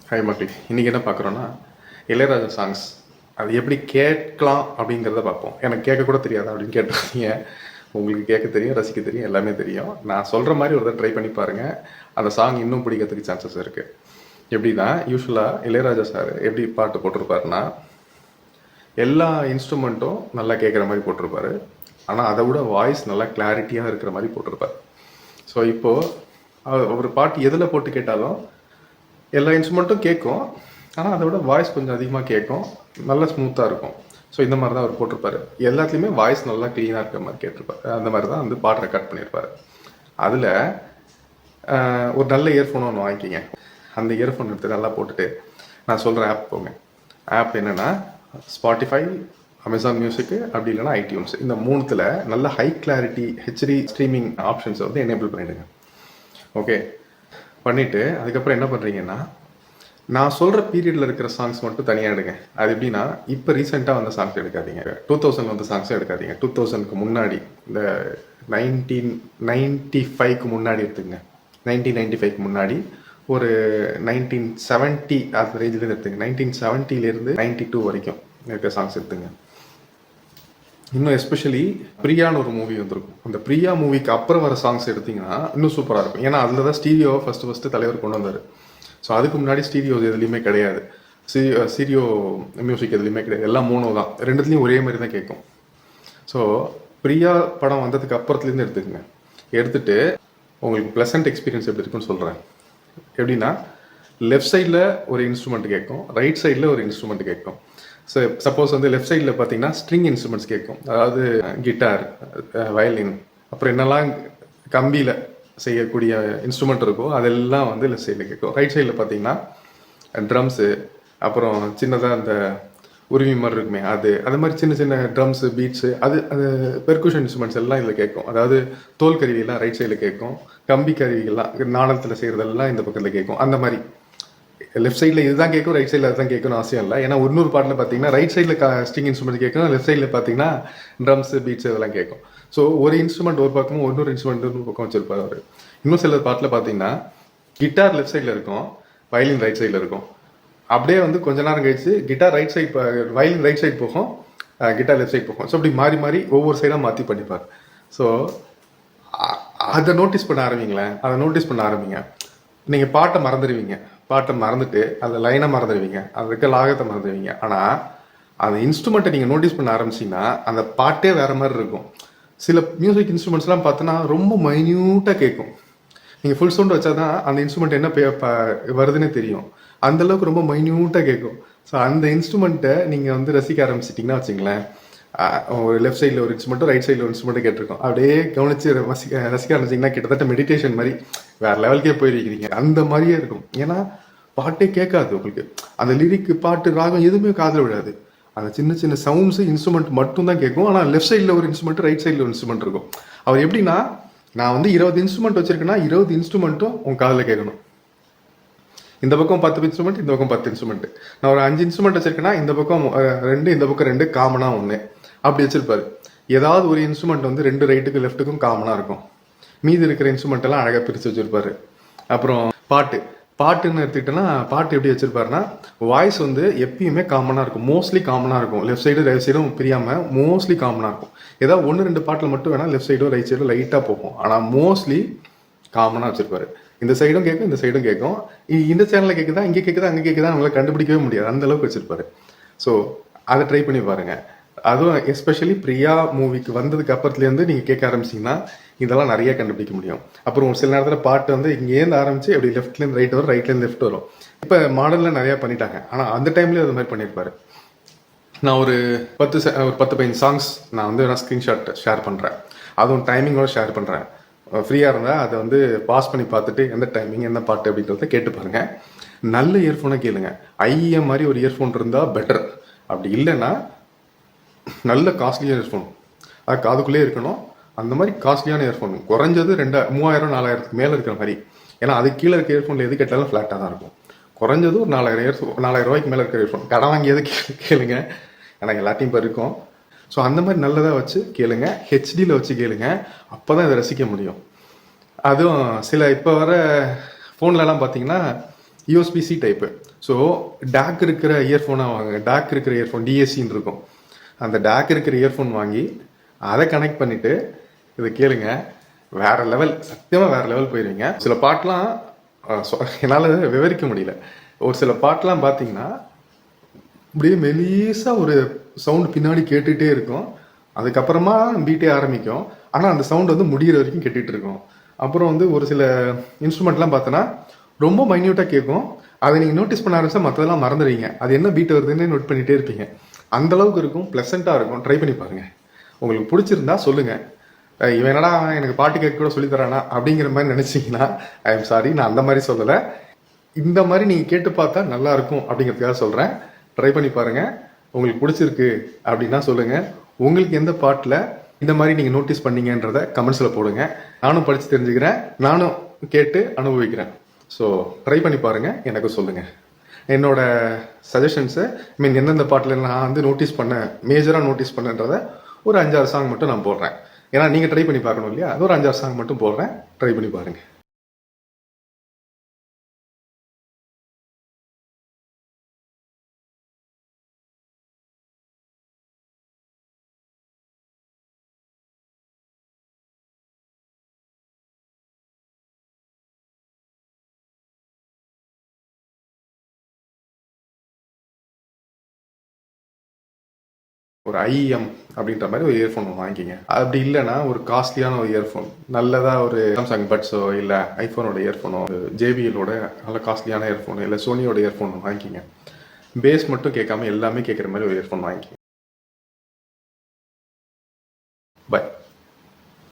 Hi மக்களே, இன்றைக்கி என்ன பார்க்குறோன்னா இளையராஜா சாங்ஸ் அது எப்படி கேட்கலாம் அப்படிங்கிறத பார்ப்போம். எனக்கு கேட்க கூட தெரியாது அப்படின்னு கேட்டிருக்கீங்க. உங்களுக்கு கேட்க தெரியும், ரசிக்க தெரியும், எல்லாமே தெரியும். நான் சொல்கிற மாதிரி ஒரு தடவை ட்ரை பண்ணி பாருங்கள். அந்த சாங் இன்னும் பிடிக்கிறதுக்கு சான்சஸ் இருக்குது. எப்படின்னா, யூஸ்வலாக இளையராஜா சார் எப்படி பாட்டு போட்டிருப்பாருன்னா, எல்லா இன்ஸ்ட்ருமெண்ட்டும் நல்லா கேட்குற மாதிரி போட்டிருப்பாரு. ஆனால் அதை விட வாய்ஸ் நல்லா கிளாரிட்டியாக இருக்கிற மாதிரி போட்டிருப்பார். ஸோ இப்போது ஒரு பாட்டு எதில் போட்டு கேட்டாலும் எல்லா இன்ஸ்ட்ருமெண்ட்டும் கேட்கும், ஆனால் அதை விட வாய்ஸ் கொஞ்சம் அதிகமாக கேட்கும், நல்லா ஸ்மூத்தாக இருக்கும். ஸோ இந்த மாதிரி தான் அவர் போட்டிருப்பாரு. எல்லாத்துலேயுமே வாய்ஸ் நல்லா க்ளீனாக இருக்கிற மாதிரி கேட்டிருப்பாரு. அந்த மாதிரி தான் வந்து பாட்டு ரெக்கார்ட் பண்ணியிருப்பாரு. அதில் ஒரு நல்ல இயர்ஃபோன் ஒன்று வாங்கிக்கிங்க. அந்த இயர்ஃபோன் எடுத்து நல்லா போட்டுட்டு நான் சொல்கிற ஆப் போங்க. ஆப் என்னென்னா ஸ்பாட்டிஃபை, அமேசான் மியூசிக்கு, அப்படி இல்லைனா ஐடியூன்ஸ். இந்த மூணுத்தில் நல்ல ஹை கிளாரிட்டி ஹெச்டி ஸ்ட்ரீமிங் ஆப்ஷன்ஸை வந்து எனேபிள் பண்ணிவிடுங்க. ஓகே, பண்ணிவிட்டு அதுக்கப்புறம் என்ன பண்ணுறீங்கன்னா, நான் சொல்கிற பீரியடில் இருக்கிற சாங்ஸ் மட்டும் தனியாக எடுங்க. அது எப்படின்னா, இப்போ ரீசெண்டாக வந்த சாங்ஸ் எடுக்காதீங்க, 2000 வந்த சாங்ஸும் எடுக்காதீங்க. 2000க்கு முன்னாடி, இந்த 1995க்கு முன்னாடி எடுத்துங்க. 1995க்கு முன்னாடி ஒரு 1970 அந்த ரேஞ்சிலேருந்து எடுத்துங்க. 1970லேருந்து 92 வரைக்கும் இருக்கிற சாங்ஸ் எடுத்துங்க. இன்னும் எஸ்பெஷலி பிரியான்னு ஒரு மூவி வந்திருக்கும். அந்த பிரியா மூவிக்கு அப்புறம் வர சாங்ஸ் எடுத்திங்கன்னா இன்னும் சூப்பராக இருக்கும். ஏன்னா அதில் தான் ஸ்டீரியோவை ஃபஸ்ட்டு தலைவர் கொண்டு வந்தார். ஸோ அதுக்கு முன்னாடி ஸ்டீரியோஸ் எதுலேயுமே கிடையாது, சீரியோ மியூசிக் எதுலேயுமே கிடையாது, எல்லாம் மோனோ தான். ரெண்டுத்துலேயும் ஒரே மாதிரி தான் கேட்கும். ஸோ பிரியா படம் வந்ததுக்கு அப்புறத்துலேருந்து எடுத்துக்கங்க. எடுத்துகிட்டு உங்களுக்கு ப்ளசன்ட் எக்ஸ்பீரியன்ஸ் எப்படி இருக்குன்னு சொல்கிறேன். எப்படின்னா, லெஃப்ட் சைடில் ஒரு இன்ஸ்ட்ருமெண்ட் கேட்கும், ரைட் சைடில் ஒரு இன்ஸ்ட்ருமெண்ட் கேட்கும். ஸோ சப்போஸ் வந்து லெஃப்ட் சைடில் பார்த்தீங்கன்னா ஸ்ட்ரிங் இன்ஸ்ட்ருமெண்ட்ஸ் கேட்கும், அதாவது கிட்டார், வயலின், அப்புறம் என்னெல்லாம் கம்பியில் செய்யக்கூடிய இன்ஸ்ட்ருமெண்ட் இருக்கோ அதெல்லாம் வந்து லெஃப்ட் சைடில் கேட்கும். ரைட் சைடில் பார்த்தீங்கன்னா ட்ரம்ஸு, அப்புறம் சின்னதாக அந்த உருவி மாதிரி இருக்குமே அது மாதிரி சின்ன சின்ன ட்ரம்ஸு, பீட்ஸு, அது பெர்குஷன் இன்ஸ்ட்ருமெண்ட்ஸ் எல்லாம் இதில் கேட்கும். அதாவது தோல் கருவியெல்லாம் ரைட் சைடில் கேட்கும், கம்பி கருவிகள்லாம் நாணத்தில் செய்கிறதெல்லாம் இந்த பக்கத்தில் கேட்கும். அந்த மாதிரி லெஃப்ட் சைடில் இதுதான் கேட்கும், ரைட் சைடில் அதுதான் கேட்கணும் அவசியம் இல்லை. ஏன்னா இன்னொரு பாட்டில் பார்த்தீங்கன்னா ரைட் சைடில் ஸ்ட்ரிங் இன்ஸ்ட்ருமெண்ட் கேட்கும், லெஃப்ட் சைடில் பார்த்தீங்கன்னா ட்ரம்ஸு, பீட்ஸ் இதெல்லாம் கேட்கும். ஸோ ஒரு இன்ஸ்ட்ருமெண்ட் ஒரு பக்கமும் இன்னொரு இன்ஸ்ட்ருமெண்ட் இன்னொரு பக்கம் வச்சிருப்பார் அவர். இன்னும் சில பாட்டில் பார்த்தீங்கன்னா கிட்டார் லெஃப்ட் சைடில் இருக்கும், வயலின் ரைட் சைடில் இருக்கும். அப்படியே வந்து கொஞ்ச நேரம் கழிச்சு guitar right side, violin right side போகும், கிட்டார் லெஃப்ட் சைட் போகும். ஸோ அப்படி மாறி மாறி ஒவ்வொரு சைடாக மாற்றி பண்ணிப்பார். ஸோ அதை நோட்டீஸ் பண்ண ஆரம்பிங்க. நீங்கள் பாட்டை மறந்துட்டு அந்த லைனை மறந்துடுவீங்க, அது இருக்க லாகத்தை மறந்துடுவீங்க. ஆனால் அந்த இன்ஸ்ட்ருமெண்ட்டை நீங்கள் நோட்டீஸ் பண்ண ஆரம்பிச்சிங்கன்னா அந்த பாட்டே வேறு மாதிரி இருக்கும். சில மியூசிக் இன்ஸ்ட்ருமெண்ட்ஸ்லாம் பார்த்தோன்னா ரொம்ப மைன்யூட்டாக கேட்கும். நீங்கள் ஃபுல் சவுண்ட் வச்சா தான் அந்த இன்ஸ்ட்ருமெண்ட் என்ன வருதுன்னே தெரியும். அந்தளவுக்கு ரொம்ப மைன்யூட்டாக கேட்கும். ஸோ அந்த இன்ஸ்ட்ருமெண்ட்டை நீங்கள் வந்து ரசிக்க ஆரம்பிச்சிட்டிங்கன்னா வச்சுங்களேன், ஒரு லெஃப்ட் சைடில் ஒரு இன்ஸ்ட்ருமெண்ட்டும் ரைட் சைடில் ஒரு இன்ஸ்ட்ருமெண்ட்டும் கேட்டிருக்கோம். அப்படியே கவனித்து ரசிக்க ஆரம்பிச்சிங்கன்னா கிட்டத்தட்ட மெடிடேஷன் மாதிரி வேறு லெவலுக்கே போயிருக்கிறீங்க. அந்த மாதிரியே இருக்கும். ஏன்னா பாட்டே கேட்காது உங்களுக்கு, அந்த லிரிக்கு, பாட்டு, ராகம் எதுவுமே காதில் விடாது. அந்த சின்ன சின்ன சவுண்ட்ஸு, இன்ஸ்ட்ருமெண்ட் மட்டும் தான் கேட்கும். ஆனால் லெஃப்ட் சைடில் ஒரு இன்ஸ்ட்ருமெண்ட், ரைட் சைடில் ஒரு இன்ஸ்ட்ருமெண்ட் இருக்கும். அவர் எப்படின்னா, நான் வந்து 20 இன்ஸ்ட்ருமெண்ட் வச்சிருக்கேன்னா 20 இன்ஸ்ட்ருமெண்ட்டும் உங்கள் காதில் கேட்கணும். இந்த பக்கம் 10 இன்ஸ்ட்ருமெண்ட், இந்த பக்கம் 10 இன்ஸ்ட்ருமெண்ட். நான் ஒரு 5 இன்ஸ்ட்ருமெண்ட் வச்சிருக்கேன்னா இந்த பக்கம் 2, இந்த பக்கம் 2, காமனாக 1 அப்படி வச்சிருப்பாரு. ஏதாவது ஒரு இன்ஸ்ட்ருமெண்ட் வந்து 2 ரைட்டுக்கும் லெஃப்ட்டுக்கும் காமனாக இருக்கும். மீதி இருக்கிற இன்ஸ்ட்ருமெண்ட் எல்லாம் அழகாக பிரித்து வச்சிருப்பாரு. அப்புறம் பாட்டுன்னு எடுத்துக்கிட்டோன்னா, பாட்டு எப்படி வச்சிருப்பாருன்னா, வாய்ஸ் வந்து எப்பயுமே காமனாக இருக்கும், மோஸ்ட்லி காமனாக இருக்கும். லெஃப்ட் சைடு ரைட் சைடும் பிரியாமல் மோஸ்ட்லி காமனாக இருக்கும். ஏதாவது 1-2 பாட்டில் மட்டும் வேணால் லெஃப்ட் சைடும் ரைட் சைடும் லைட்டாக போகும். ஆனால் மோஸ்ட்லி காமனாக வச்சிருப்பாரு. இந்த சைடும் கேட்கும், இந்த சைடும் கேட்கும். இந்த சேனலில் கேட்குதா, இங்கே கேட்குதா, அங்கே கேட்குதா, நம்மளால கண்டுபிடிக்கவே முடியாது, அந்த அளவுக்கு வச்சிருப்பாரு. ஸோ அதை ட்ரை பண்ணி பாருங்கள். அதுவும் எஸ்பெஷலி பிரியா மூவிக்கு வந்ததுக்கு அப்புறத்துலேருந்து நீங்கள் கேட்க ஆரம்பிச்சிங்கன்னா இதெல்லாம் நிறைய கண்டுபிடிக்க முடியும். அப்புறம் ஒரு சில நேரத்தில் பாட்டு வந்து இங்கேருந்து ஆரம்பித்து அப்படி லெஃப்ட்லேருந்து ரைட் வரும், ரைட்லேருந்து லெஃப்ட் வரும். இப்போ மாடலில் நிறையா பண்ணிட்டாங்க, ஆனால் அந்த டைம்லேயே அது மாதிரி பண்ணியிருப்பாரு. நான் ஒரு 10-15 சாங்ஸ் நான் வந்து ஸ்க்ரீன்ஷாட் ஷேர் பண்ணுறேன், அதுவும் டைமிங்கோட ஷேர் பண்ணுறேன். ஃப்ரீயாக இருந்தால் அதை வந்து பாஸ் பண்ணி பார்த்துட்டு எந்த டைமிங், எந்த பாட்டு அப்படின்றத கேட்டு பாருங்கள். நல்ல இயர்ஃபோனை கேளுங்க. ஐஎம் மாதிரி ஒரு இயர்ஃபோன் இருந்தால் பெட்டர். அப்படி இல்லைன்னா நல்ல காஸ்ட்லியான இயர்ஃபோன், அது காதுக்குள்ளே இருக்கணும். அந்த மாதிரி காஸ்ட்லியான இயர்ஃபோன் குறைஞ்சது 3000-4000க்கு மேலே இருக்கிற மாதிரி. ஏன்னா அது கீழே இருக்க இயர்ஃபோனில் எது கேட்டாலும் ஃப்ளாட்டாக தான் இருக்கும். குறைஞ்சது ஒரு 4000 ரூபாய்க்கு மேலே இருக்கிற இயர்ஃபோன் கடன் வாங்கி எது கேளுங்க, ஏன்னா எல்லாத்தையும் இப்போ இருக்கும். ஸோ அந்த மாதிரி நல்லதாக வச்சு கேளுங்க, ஹெச்டியில் வச்சு கேளுங்க. அப்போ தான் இதை ரசிக்க முடியும். அதுவும் சில இப்போ வர ஃபோன்லலாம் பார்த்தீங்கன்னா யூஎஸ்பிசி டைப்பு, ஸோ டேக் இருக்கிற இயர்ஃபோனாக வாங்க. டேக் இருக்கிற இயர்ஃபோன் டிஎஸ்சின்னு இருக்கும். அந்த டேக் இருக்கிற இயர்ஃபோன் வாங்கி அதை கனெக்ட் பண்ணிவிட்டு இதை கேளுங்க. வேற லெவல், சத்தியமாக வேற லெவல் போயிருவீங்க. சில பாட்டெலாம் என்னால் விவரிக்க முடியல. ஒரு சில பாட்டெலாம் பார்த்தீங்கன்னா அப்படியே மெலீஸாக ஒரு சவுண்டு பின்னாடி கேட்டுகிட்டே இருக்கும். அதுக்கப்புறமா பீட்டே ஆரம்பிக்கும். ஆனால் அந்த சவுண்ட் வந்து முடிகிற வரைக்கும் கேட்டுட்டு இருக்கும். அப்புறம் வந்து ஒரு சில இன்ஸ்ட்ருமெண்ட்லாம் பார்த்தோன்னா ரொம்ப மைன்யூட்டாக கேட்கும். அதை நீங்கள் நோட்டீஸ் பண்ண ஆரம்பிச்சா மற்றதெல்லாம் மறந்துடுவீங்க. அது என்ன பீட் வருதுன்னு நோட் பண்ணிகிட்டே இருப்பீங்க. அந்த அளவுக்கு இருக்கும், ப்ளசண்ட்டாக இருக்கும். ட்ரை பண்ணி பாருங்கள். உங்களுக்கு பிடிச்சிருந்தா சொல்லுங்கள். இவன் என்னடா எனக்கு பாட்டு கேட்க கூட சொல்லித்தரானா அப்படிங்கிற மாதிரி நினச்சிங்கன்னா ஐ எம் சாரி, நான் அந்த மாதிரி சொல்லலை. இந்த மாதிரி நீங்கள் கேட்டு பார்த்தா நல்லா இருக்கும் அப்படிங்கிறதுக்காக சொல்கிறேன். ட்ரை பண்ணி பாருங்கள். உங்களுக்கு பிடிச்சிருக்கு அப்படின்னா சொல்லுங்கள். உங்களுக்கு எந்த பாட்டில் இந்த மாதிரி நீங்கள் நோட்டீஸ் பண்ணீங்கன்றத கமெண்ட்ஸில் போடுங்க. நானும் படித்து தெரிஞ்சுக்கிறேன், நானும் கேட்டு அனுபவிக்கிறேன். ஸோ ட்ரை பண்ணி பாருங்கள், எனக்கு சொல்லுங்கள். என்னோட சஜஷன்ஸை எந்தெந்த பாட்டில் நான் வந்து நோட்டீஸ் பண்ணேன், மேஜராக நோட்டீஸ் பண்ணேன்றதை ஒரு 5-6 சாங் மட்டும் நான் போடுறேன். ஏன்னா நீங்கள் ட்ரை பண்ணி பார்க்கணும் இல்லையா? அது ஒரு 5-6 சாங் மட்டும் போடுறேன். ட்ரை பண்ணி பாருங்கள். ஒரு ஐஎம் அப்படின்ற மாதிரி ஒரு இயர்ஃபோன் வாங்கிக்கிங்க. அப்படி இல்லைன்னா ஒரு காஸ்ட்லியான ஒரு இயர்ஃபோன், நல்லதாக ஒரு சாம்சங் பட்ஸோ இல்லை ஐஃபோனோட இயர்ஃபோனோ, ஜேபிஎலோட நல்ல காஸ்ட்லியான இயர்ஃபோன் இல்லை சோனியோட இயர்ஃபோன் வாங்கிக்கிங்க. பேஸ் மட்டும் கேட்காம எல்லாமே கேட்குற மாதிரி ஒரு இயர்ஃபோன் வாங்கிக்கிங்க. பை.